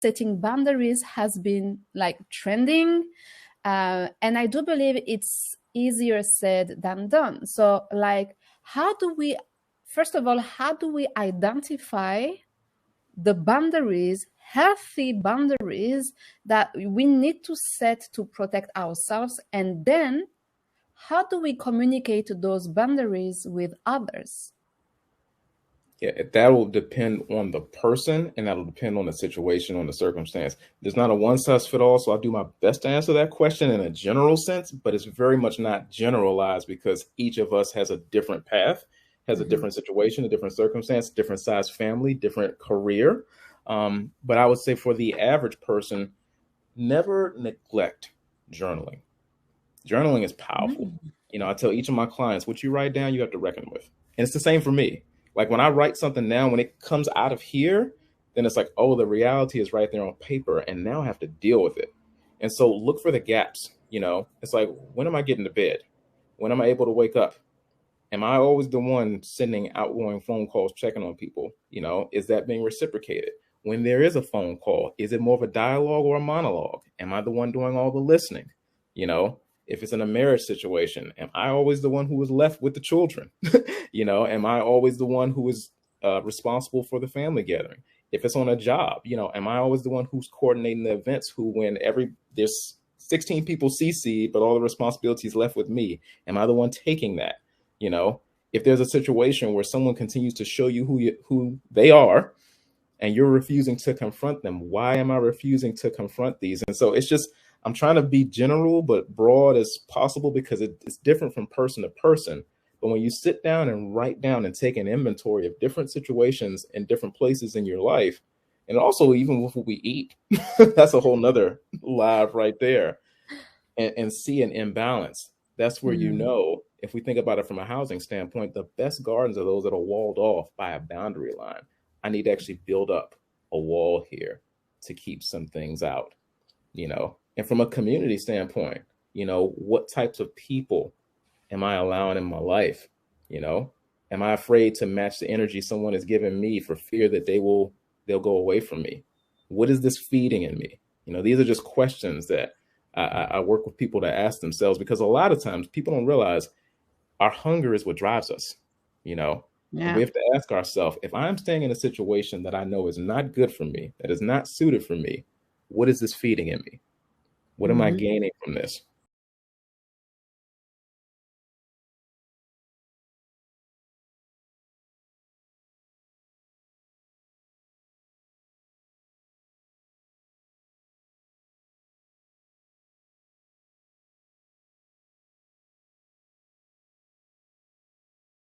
setting boundaries has been like trending. And I do believe it's easier said than done. So like, first of all, how do we identify the boundaries, healthy boundaries that we need to set to protect ourselves? And then how do we communicate those boundaries with others? Yeah, that will depend on the person and that'll depend on the situation, on the circumstance. There's not a one size fit all, so I'll do my best to answer that question in a general sense, but it's very much not generalized because each of us has a different path, has a Mhm. different situation, a different circumstance, different size family, different career. But I would say for the average person, never neglect journaling. Journaling is powerful. Mm. I tell each of my clients, what you write down, you have to reckon with. And it's the same for me. Like when I write something down, when it comes out of here, then it's like, oh, the reality is right there on paper. And now I have to deal with it. And so look for the gaps. It's like, when am I getting to bed? When am I able to wake up? Am I always the one sending outgoing phone calls, checking on people? Is that being reciprocated? When there is a phone call, is it more of a dialogue or a monologue? Am I the one doing all the listening? You know, if it's in a marriage situation, am I always the one who is left with the children? Am I always the one who is responsible for the family gathering? If it's on a job, am I always the one who's coordinating the events? Who, when there's 16 people CC, but all the responsibility is left with me, am I the one taking that? You know, if there's a situation where someone continues to show you who they are, and you're refusing to confront them, why am I refusing to confront these? And so it's just, I'm trying to be general but broad as possible because it's different from person to person. But when you sit down and write down and take an inventory of different situations and different places in your life, and also even with what we eat, that's a whole nother live right there, and see an imbalance. That's where, Mm. if we think about it from a housing standpoint, the best gardens are those that are walled off by a boundary line. I need to actually build up a wall here to keep some things out. And from a community standpoint, what types of people am I allowing in my life? You know, am I afraid to match the energy someone is giving me for fear that they'll go away from me? What is this feeding in me? These are just questions that I work with people to ask themselves, because a lot of times people don't realize our hunger is what drives us, you know, and we Yeah. have to ask ourselves, if I'm staying in a situation that I know is not good for me, that is not suited for me, what is this feeding in me? What am I Mhm. gaining from this?